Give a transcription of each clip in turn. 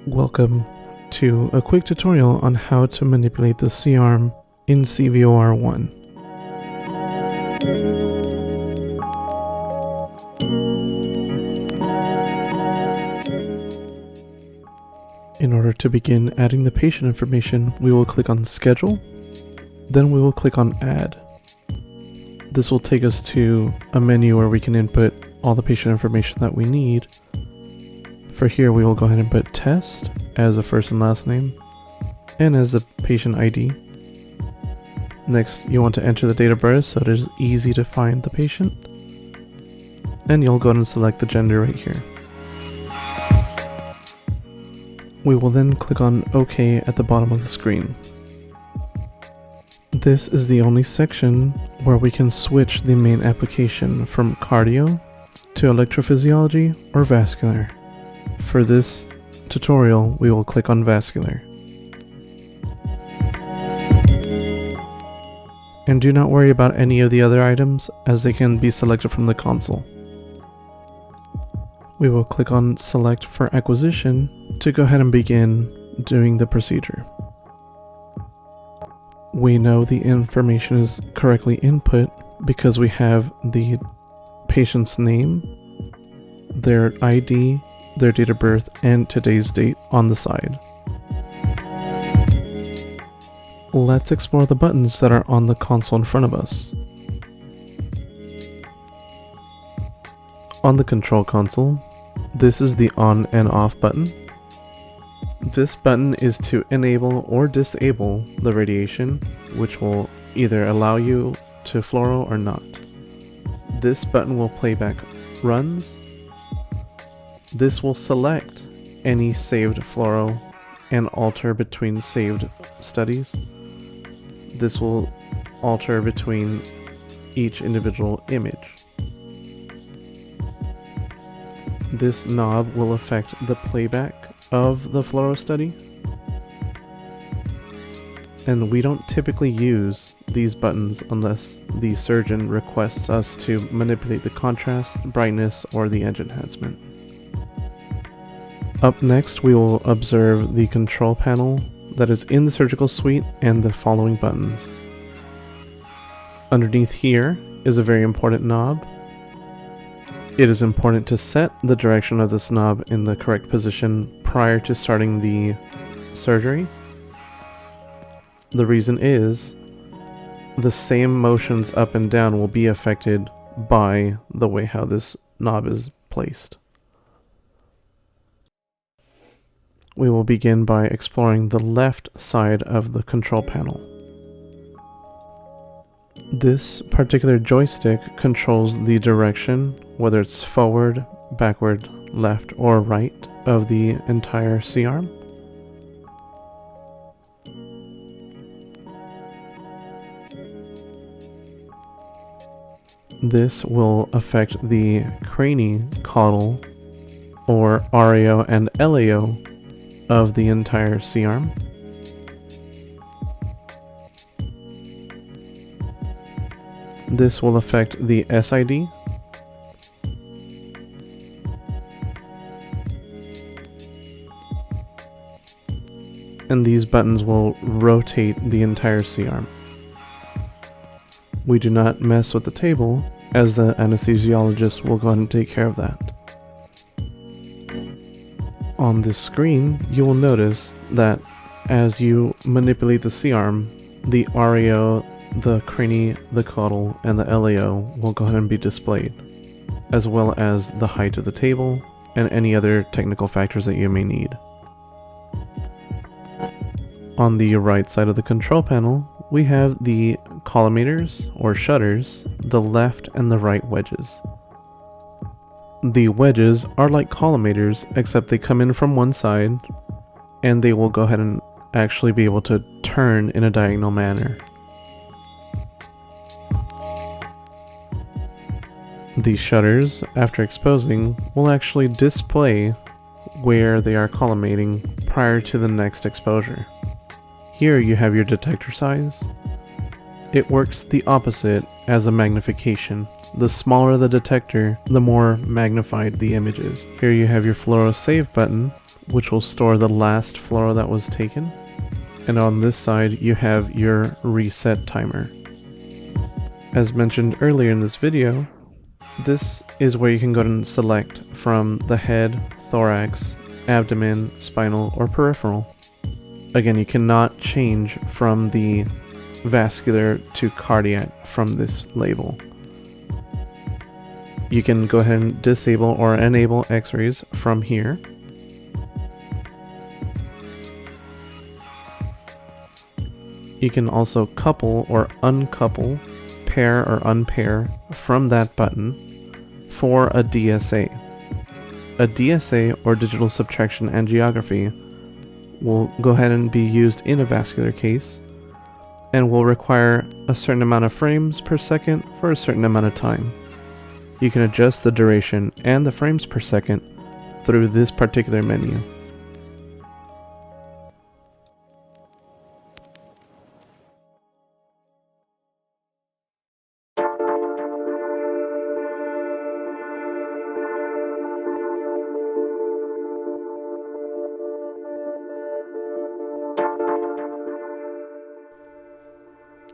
Welcome to a quick tutorial on how to manipulate the C-arm in CVOR 1. In order to begin adding the patient information, we will click on Schedule, then we will click on Add. This will take us to a menu where we can input all the patient information that we need. For here, we will go ahead and put Test as a first and last name, and as the patient ID. Next, you want to enter the date of birth so it is easy to find the patient. And you'll go ahead and select the gender right here. We will then click on OK at the bottom of the screen. This is the only section where we can switch the main application from cardio to electrophysiology or vascular. For this tutorial, we will click on vascular. And do not worry about any of the other items, as they can be selected from the console. We will click on Select for Acquisition to go ahead and begin doing the procedure. We know the information is correctly input because we have the patient's name, their ID, their date of birth, and today's date on the side. Let's explore the buttons that are on the console in front of us. On the control console, this is the on and off button. This button is to enable or disable the radiation, which will either allow you to fluoro or not. This button will play back runs. This will select any saved fluoro and alter between saved studies. This will alter between each individual image. This knob will affect the playback of the fluoro study. And we don't typically use these buttons unless the surgeon requests us to manipulate the contrast, brightness, or the edge enhancement. Up next, we will observe the control panel that is in the surgical suite and the following buttons. Underneath here is a very important knob. It is important to set the direction of this knob in the correct position prior to starting the surgery. The reason is the same motions up and down will be affected by the way how this knob is placed. We will begin by exploring the left side of the control panel. This particular joystick controls the direction, whether it's forward, backward, left, or right of the entire C-arm. This will affect the crani-caudal, or RAO and LAO, of the entire C-arm. This will affect the SID. And these buttons will rotate the entire C-arm. We do not mess with the table, as the anesthesiologist will go ahead and take care of that. On this screen, you will notice that as you manipulate the C-arm, the RAO, the crani, the caudal, and the LAO will go ahead and be displayed, as well as the height of the table and any other technical factors that you may need. On the right side of the control panel, we have the collimators or shutters, the left and the right wedges. The wedges are like collimators, except they come in from one side, and they will go ahead and actually be able to turn in a diagonal manner. The shutters, after exposing, will actually display where they are collimating prior to the next exposure. Here you have your detector size. It works the opposite as a magnification. The smaller the detector, the more magnified the image is. Here you have your fluoro save button, which will store the last fluoro that was taken. And on this side, you have your reset timer. As mentioned earlier in this video, this is where you can go and select from the head, thorax, abdomen, spinal, or peripheral. Again, you cannot change from the vascular to cardiac from this label. You can go ahead and disable or enable x-rays from here. You can also couple or uncouple, pair or unpair from that button for a DSA. A DSA, or digital subtraction angiography, will go ahead and be used in a vascular case and will require a certain amount of frames per second for a certain amount of time. You can adjust the duration and the frames per second through this particular menu.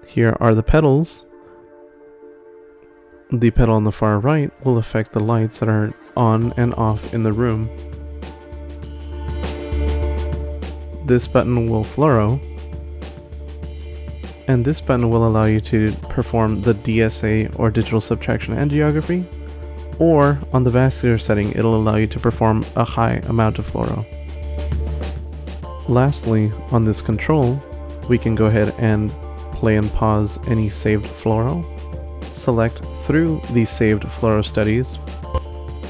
Here are the pedals. The pedal on the far right will affect the lights that are on and off in the room. This button will fluoro, and this button will allow you to perform the DSA, or digital subtraction angiography, or on the vascular setting it'll allow you to perform a high amount of fluoro. Lastly, on this control, we can go ahead and play and pause any saved fluoro, select through the saved fluoro studies,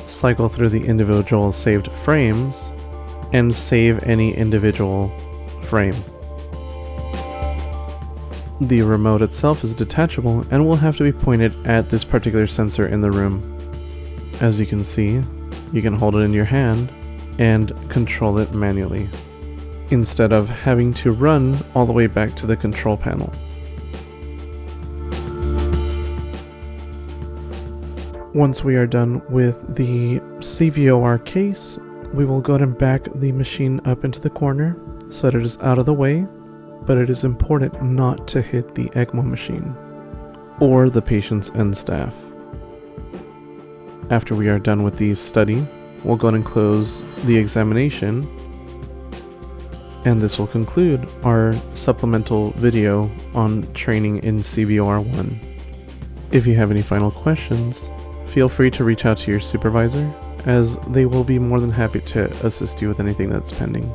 cycle through the individual saved frames, and save any individual frame. The remote itself is detachable and will have to be pointed at this particular sensor in the room. As you can see, you can hold it in your hand and control it manually, instead of having to run all the way back to the control panel. Once we are done with the CVOR case, we will go ahead and back the machine up into the corner so that it is out of the way, but it is important not to hit the ECMO machine or the patients and staff. After we are done with the study, we'll go ahead and close the examination, and this will conclude our supplemental video on training in CVOR 1. If you have any final questions, feel free to reach out to your supervisor, as they will be more than happy to assist you with anything that's pending.